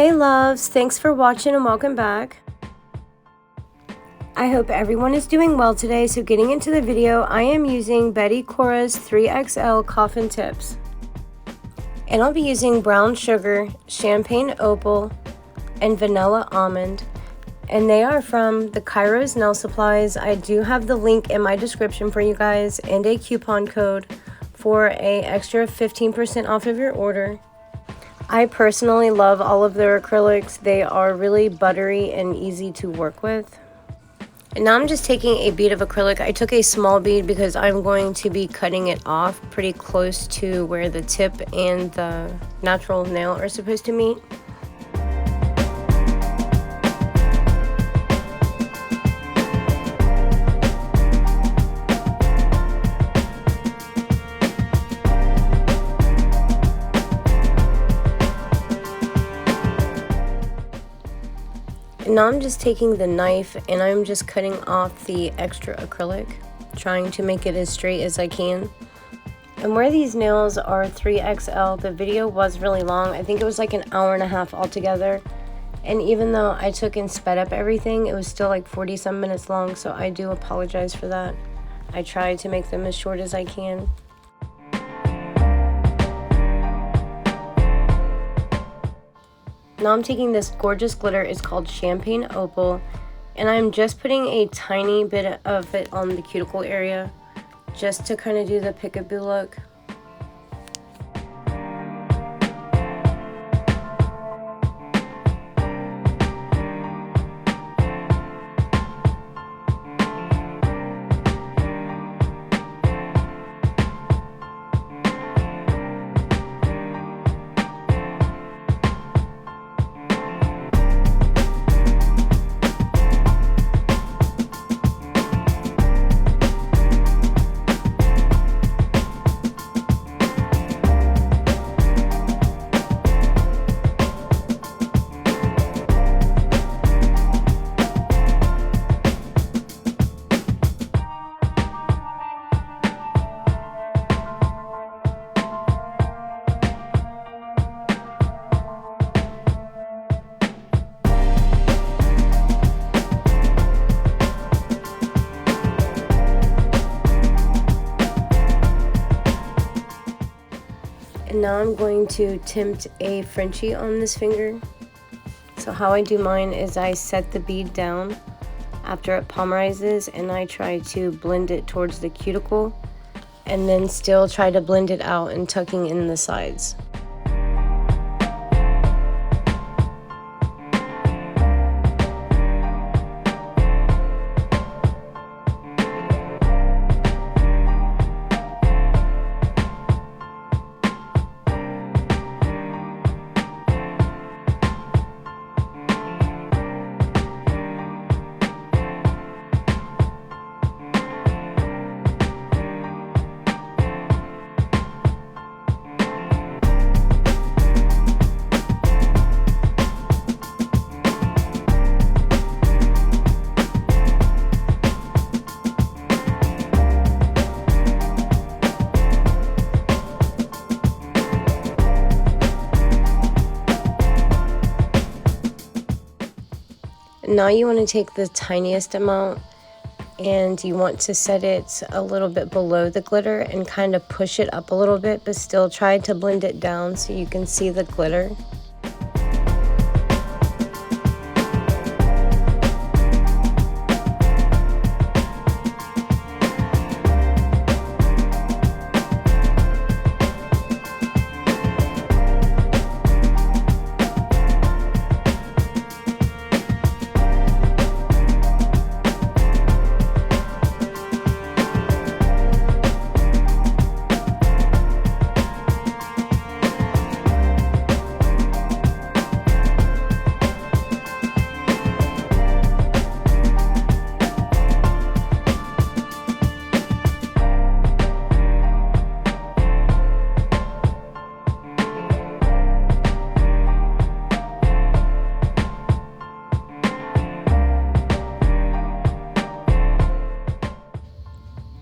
Hey loves, thanks for watching and welcome back. I hope everyone is doing well today. So getting into the video, I am using Betty Cora's 3XL coffin tips. And I'll be using brown sugar, champagne opal, and vanilla almond. And they are from the Kairose nail supplies. I do have the link in my description for you guys and a coupon code for a extra 15% off of your order. I personally love all of their acrylics. They are really buttery and easy to work with. And now I'm just taking a bead of acrylic. I took a small bead because I'm going to be cutting it off pretty close to where the tip and the natural nail are supposed to meet. Now I'm just taking the knife and I'm just cutting off the extra acrylic, trying to make it as straight as I can. And where these nails are 3XL, the video was really long. I think it was like an hour and a half altogether. And even though I took and sped up everything, it was still like 40-some minutes long, so I do apologize for that. I tried to make them as short as I can. Now I'm taking this gorgeous glitter. It's called Champagne Opal, and I'm just putting a tiny bit of it on the cuticle area just to kind of do the peekaboo look. Now I'm going to tempt a Frenchie on this finger. So how I do mine is I set the bead down after it polymerizes and I try to blend it towards the cuticle and then still try to blend it out and tucking in the sides. Now you want to take the tiniest amount and you want to set it a little bit below the glitter and kind of push it up a little bit, but still try to blend it down so you can see the glitter.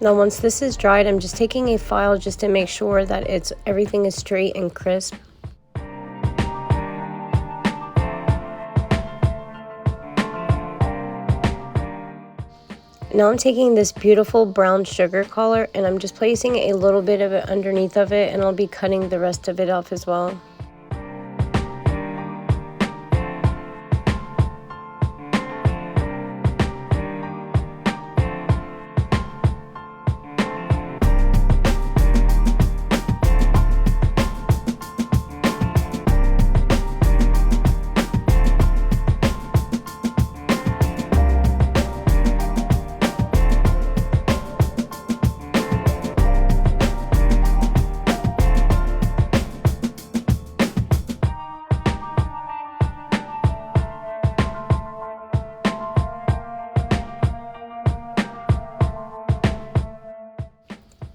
Now once this is dried, I'm just taking a file just to make sure that everything is straight and crisp. Now I'm taking this beautiful brown sugar color and I'm just placing a little bit of it underneath of it, and I'll be cutting the rest of it off as well.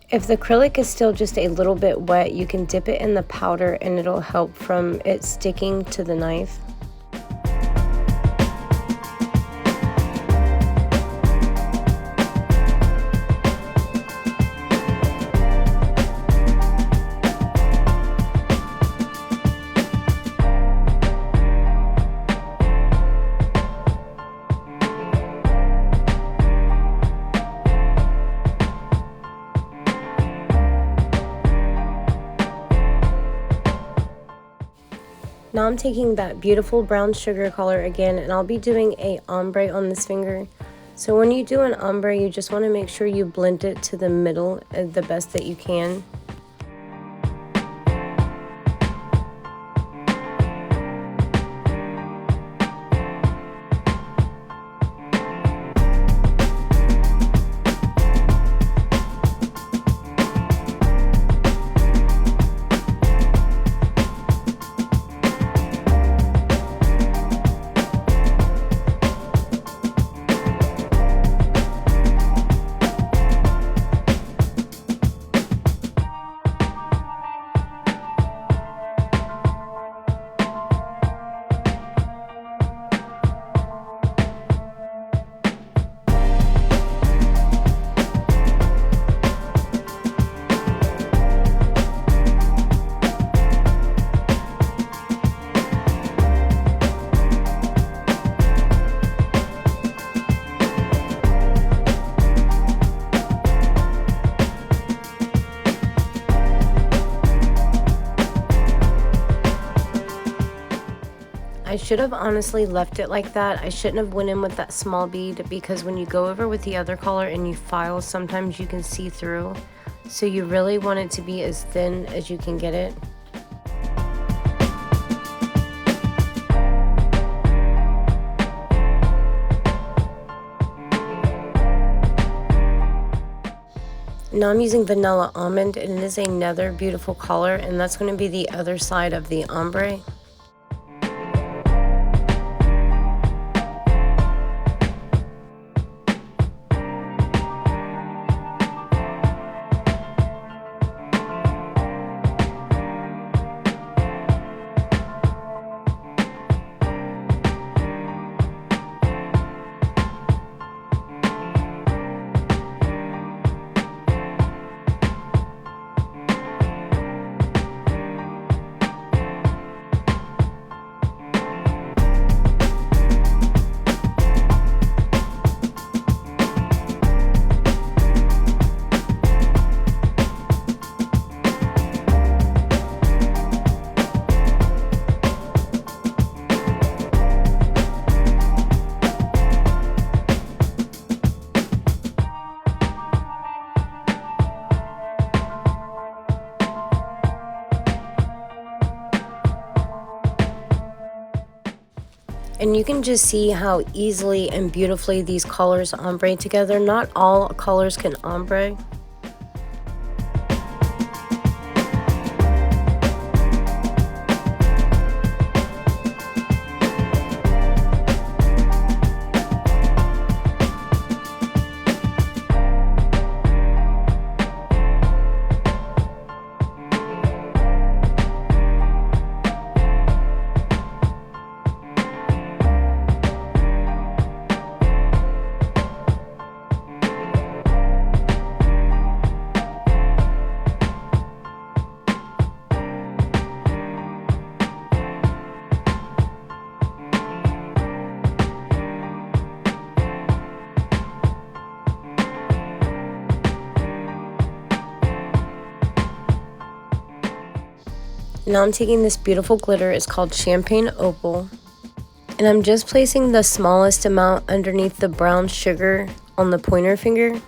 If the acrylic is still just a little bit wet, you can dip it in the powder and it'll help from it sticking to the knife. Now I'm taking that beautiful brown sugar color again, and I'll be doing a ombre on this finger. So when you do an ombre, you just want to make sure you blend it to the middle the best that you can. I should have honestly left it like that. I shouldn't have went in with that small bead, because when you go over with the other color and you file, sometimes you can see through. So you really want it to be as thin as you can get it. Now I'm using Vanilla Almond, and it is another beautiful color, and that's going to be the other side of the ombre. And you can just see how easily and beautifully these colors ombre together. Not all colors can ombre. Now I'm taking this beautiful glitter, it's called Champagne Opal, and I'm just placing the smallest amount underneath the brown sugar on the pointer finger.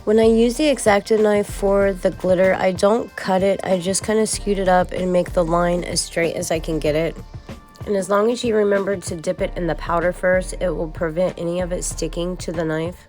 When I use the X-Acto knife for the glitter, I don't cut it, I just kind of scoot it up and make the line as straight as I can get it. And as long as you remember to dip it in the powder first, it will prevent any of it sticking to the knife.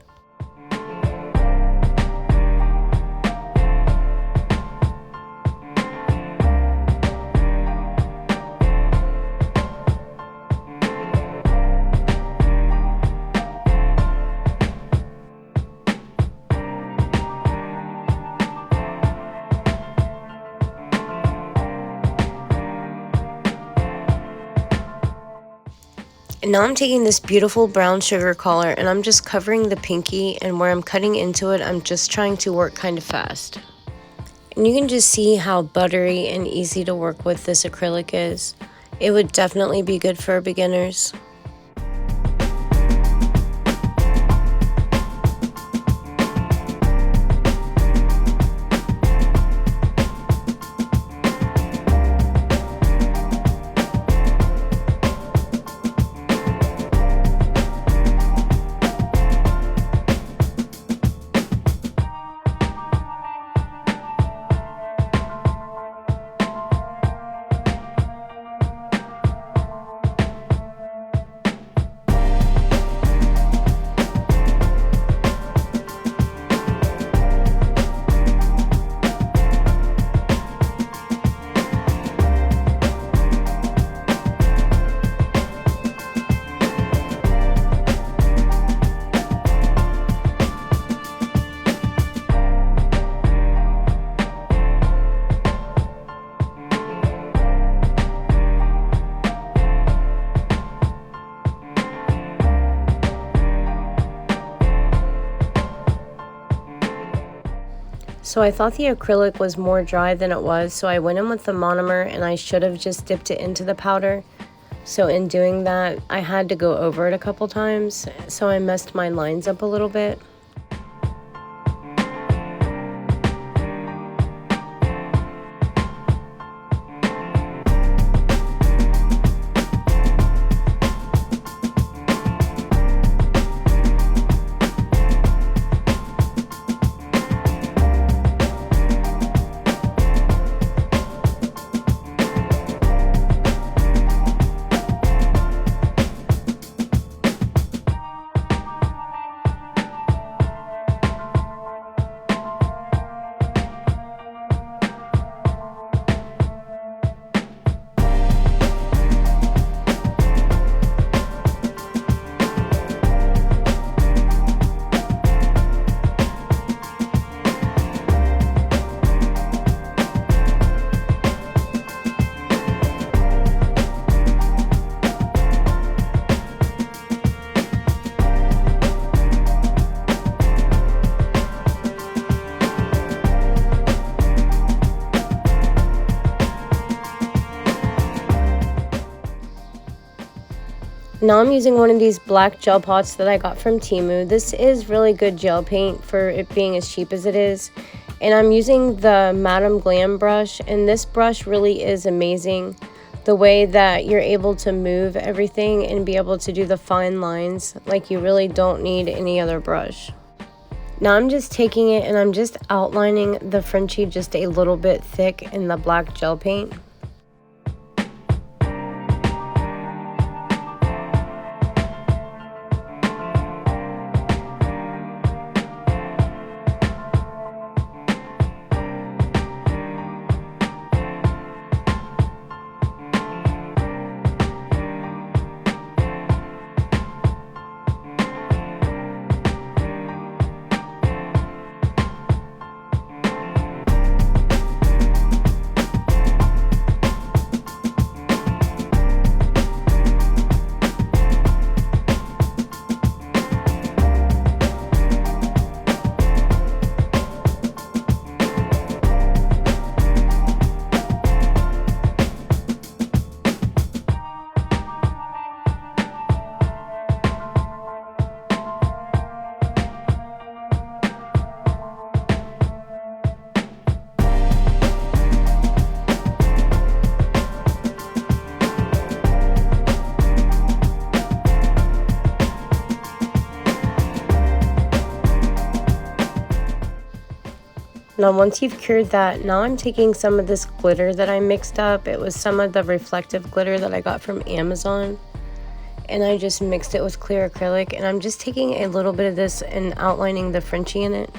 And now I'm taking this beautiful brown sugar collar and I'm just covering the pinky, and where I'm cutting into it, I'm just trying to work kind of fast. And you can just see how buttery and easy to work with this acrylic is. It would definitely be good for beginners. So I thought the acrylic was more dry than it was, so I went in with the monomer and I should have just dipped it into the powder. So in doing that, I had to go over it a couple times, so I messed my lines up a little bit. Now I'm using one of these black gel pots that I got from Temu. This is really good gel paint for it being as cheap as it is. And I'm using the Madame Glam brush, and this brush really is amazing. The way that you're able to move everything and be able to do the fine lines, like you really don't need any other brush. Now I'm just taking it and I'm just outlining the Frenchie just a little bit thick in the black gel paint. Now once you've cured that, now I'm taking some of this glitter that I mixed up. It was some of the reflective glitter that I got from Amazon. And I just mixed it with clear acrylic, and I'm just taking a little bit of this and outlining the Frenchie in it.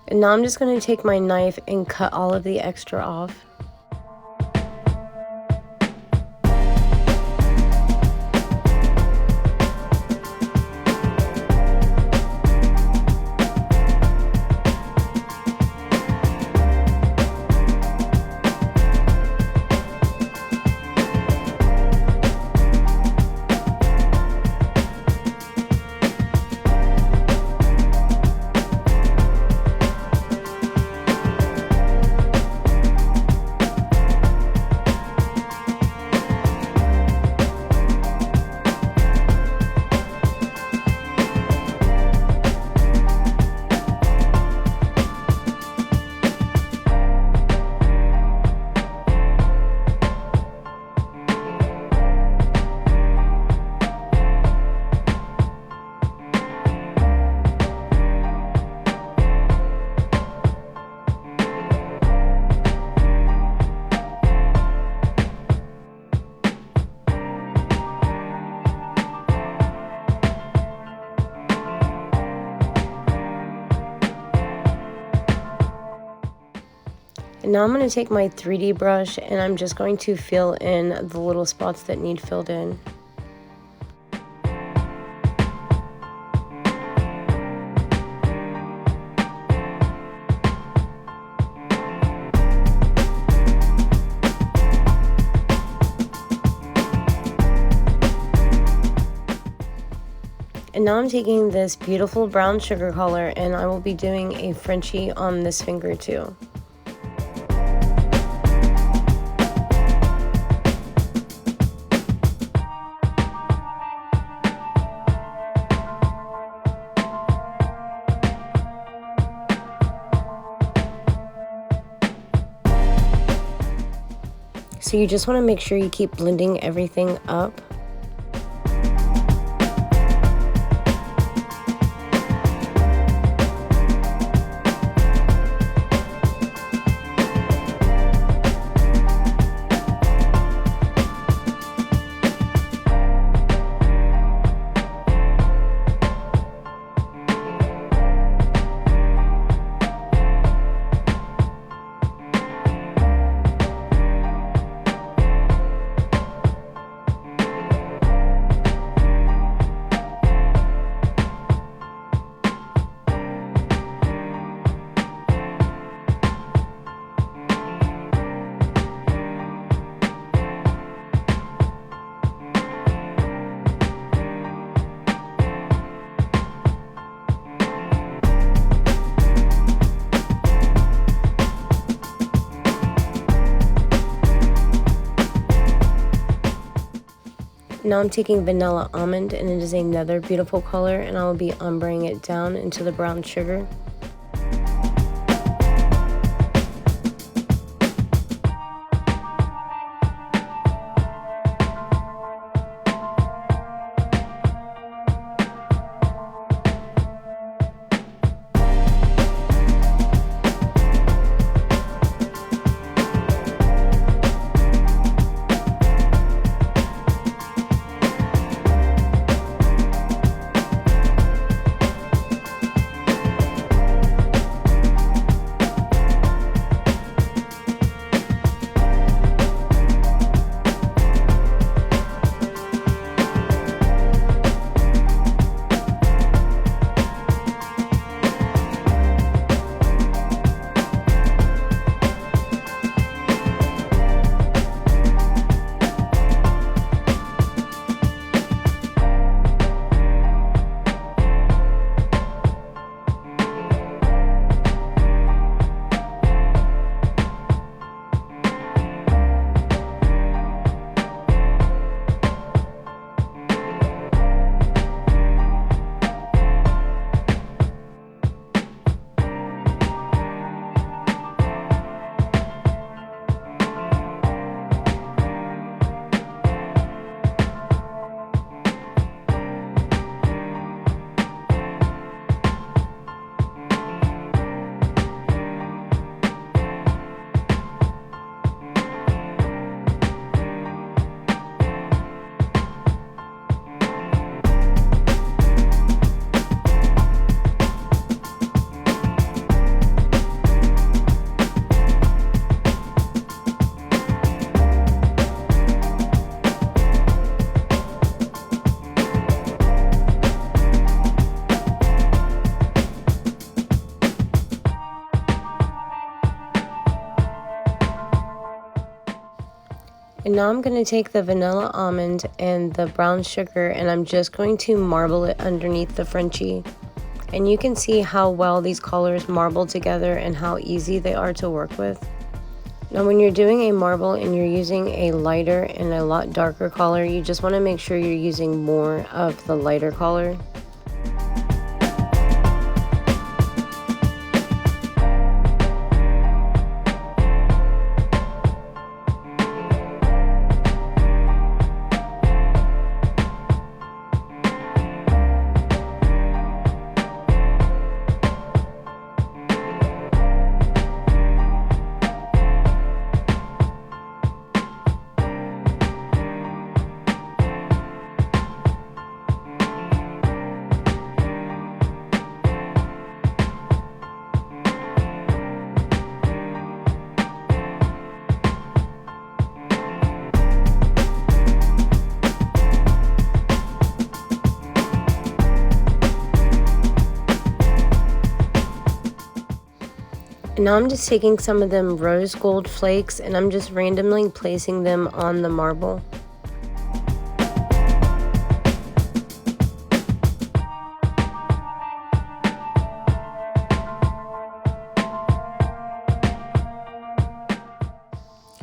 And now I'm just going to take my knife and cut all of the extra off. And now I'm going to take my 3D brush and I'm just going to fill in the little spots that need filled in. And now I'm taking this beautiful brown sugar color and I will be doing a Frenchie on this finger too. So you just want to make sure you keep blending everything up. Now I'm taking Vanilla Almond, and it is another beautiful color, and I will be ombreing it down into the brown sugar. And now I'm going to take the vanilla almond and the brown sugar, and I'm just going to marble it underneath the Frenchie. And you can see how well these colors marble together and how easy they are to work with. Now when you're doing a marble and you're using a lighter and a lot darker color, you just want to make sure you're using more of the lighter color. And now I'm just taking some of them rose gold flakes and I'm just randomly placing them on the marble.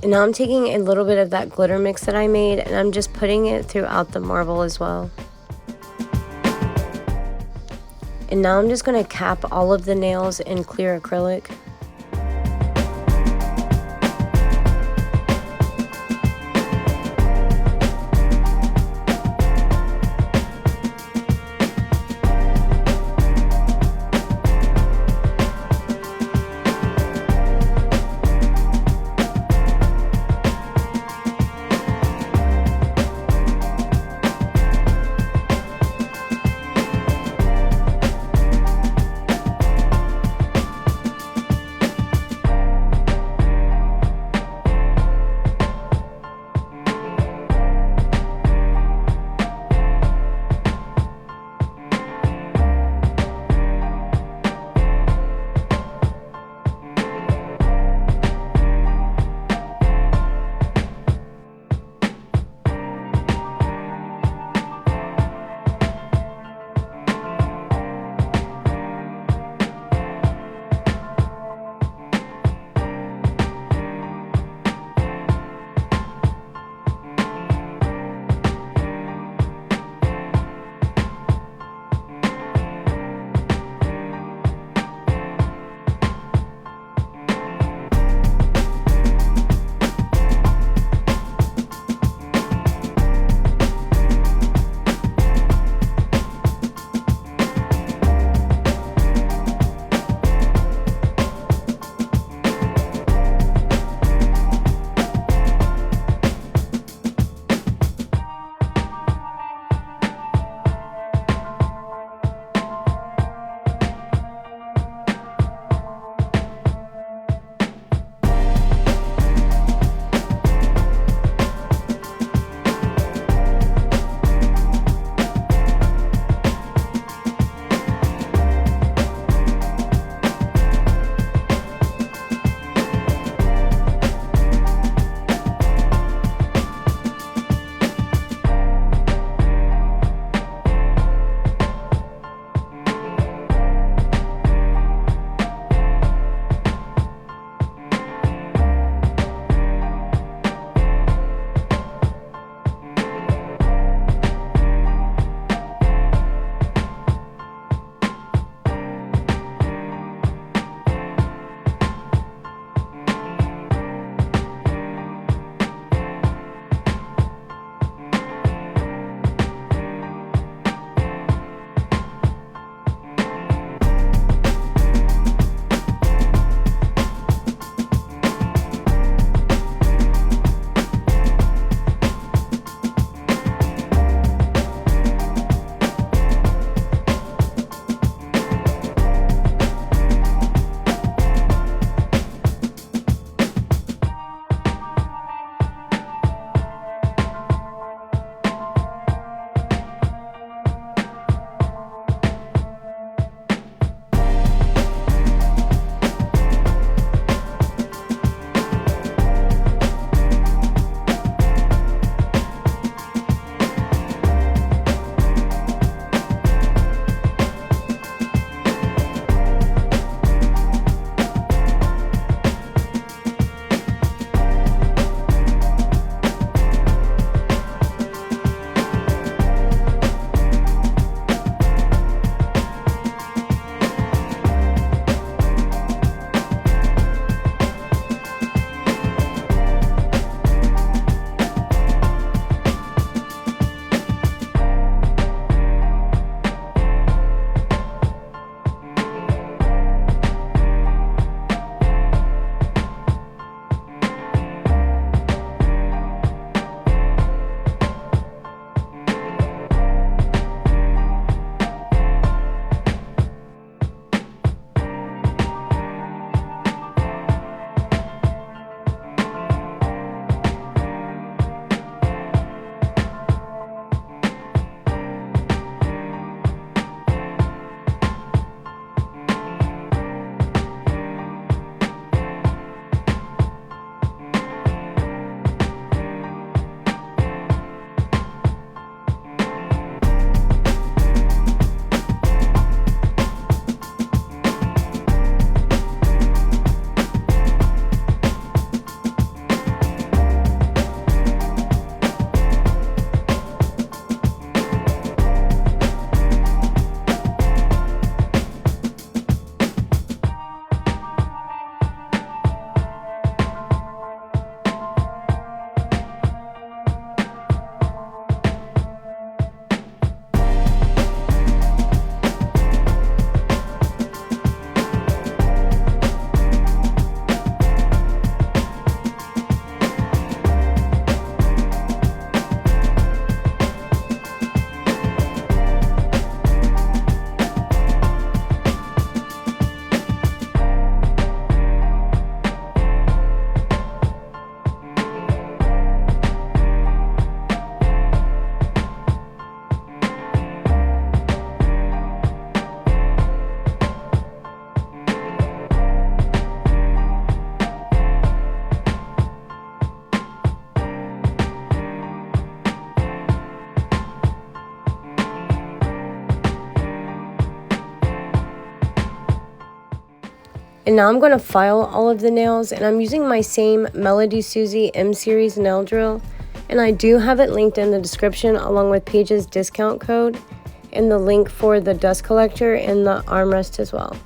And now I'm taking a little bit of that glitter mix that I made and I'm just putting it throughout the marble as well. And now I'm just going to cap all of the nails in clear acrylic. And now I'm going to file all of the nails, and I'm using my same Melody Susie M Series nail drill, and I do have it linked in the description along with Paige's discount code and the link for the dust collector and the armrest as well.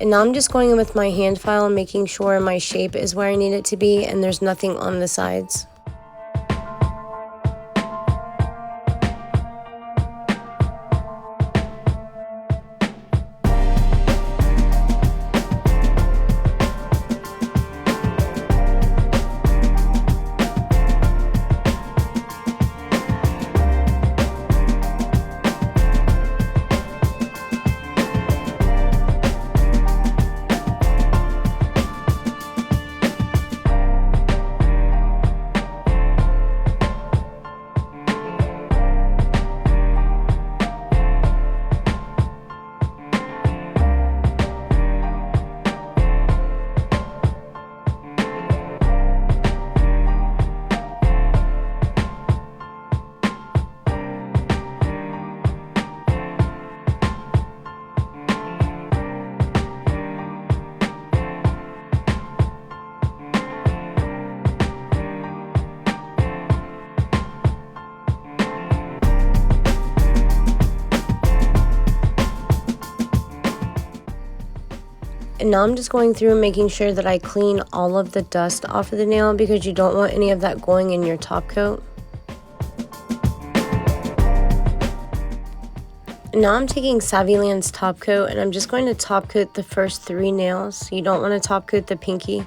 And now I'm just going in with my hand file and making sure my shape is where I need it to be and there's nothing on the sides. And now I'm just going through and making sure that I clean all of the dust off of the nail because you don't want any of that going in your top coat. And now I'm taking Saviland's top coat and I'm just going to top coat the first 3 nails. You don't want to top coat the pinky.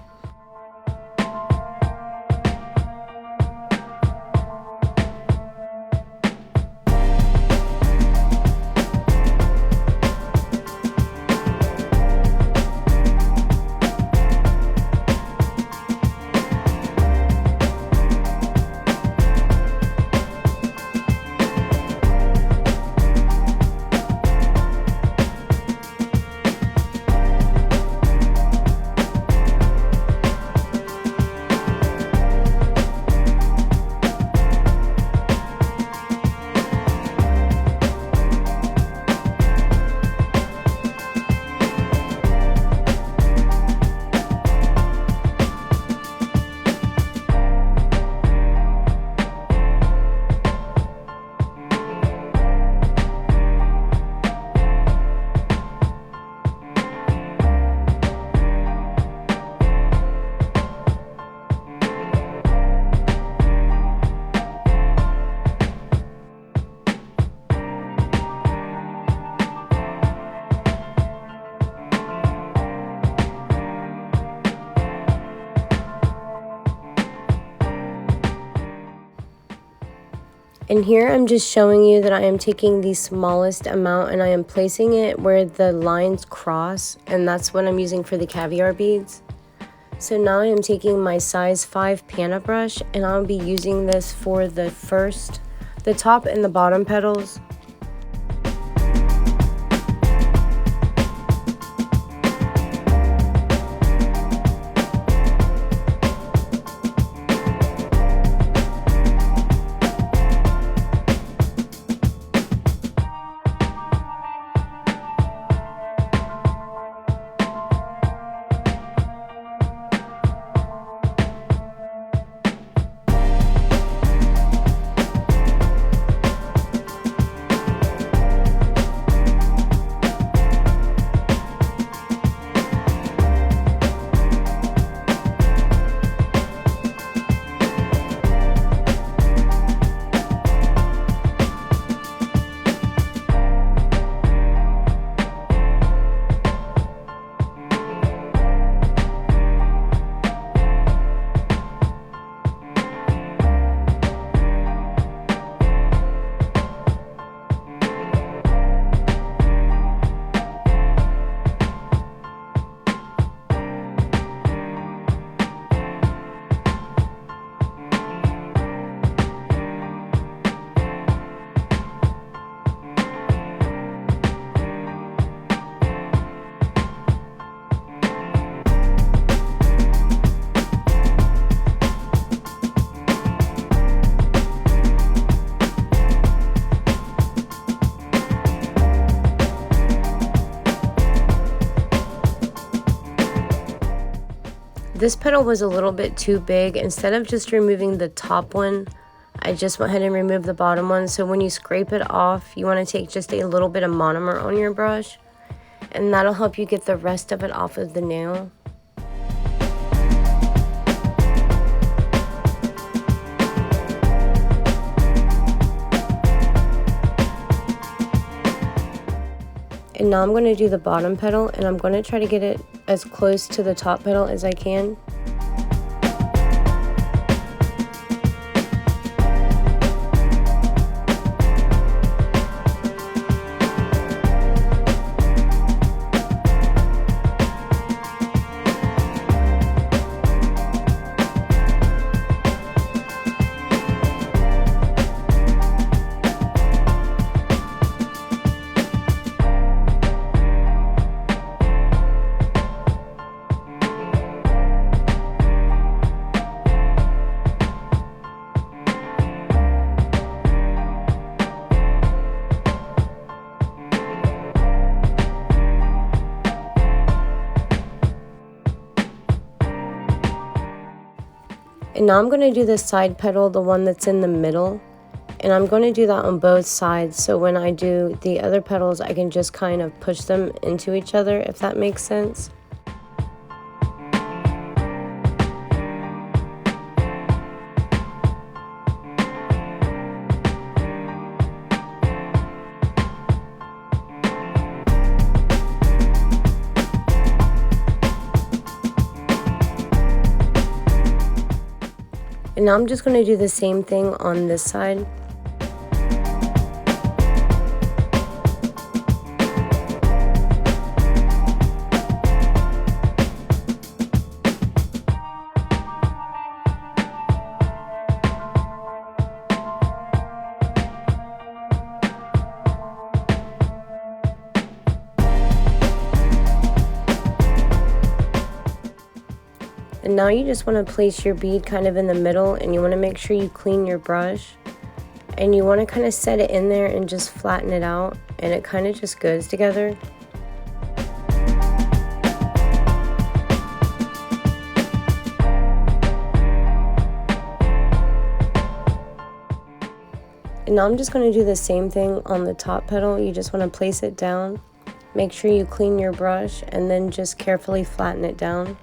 And here I'm just showing you that I am taking the smallest amount and I am placing it where the lines cross, and that's what I'm using for the caviar beads. So now I am taking my size 5 panna brush and I'll be using this for the top and the bottom petals. This petal was a little bit too big. Instead of just removing the top one, I just went ahead and removed the bottom one. So when you scrape it off, you want to take just a little bit of monomer on your brush, and that'll help you get the rest of it off of the nail. And now I'm going to do the bottom petal, and I'm going to try to get it as close to the top petal as I can. And now I'm going to do the side petal, the one that's in the middle, and I'm going to do that on both sides, so when I do the other petals I can just kind of push them into each other, if that makes sense. And now I'm just going to do the same thing on this side. And now you just want to place your bead kind of in the middle, and you want to make sure you clean your brush, and you want to kind of set it in there and just flatten it out, and it kind of just goes together. And now I'm just going to do the same thing on the top petal. You just want to place it down, make sure you clean your brush, and then just carefully flatten it down.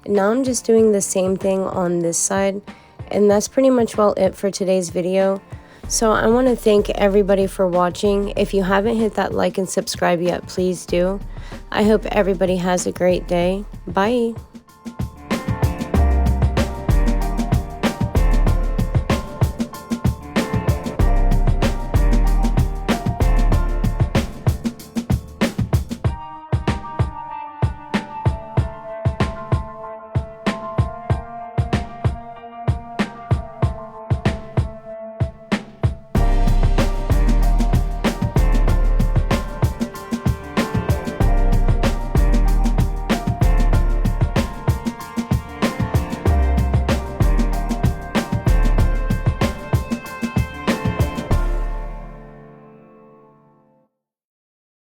Now I'm just doing the same thing on this side, and that's pretty much well it for today's video. So I want to thank everybody for watching. If you haven't hit that like and subscribe yet, please do. I hope everybody has a great day. Bye.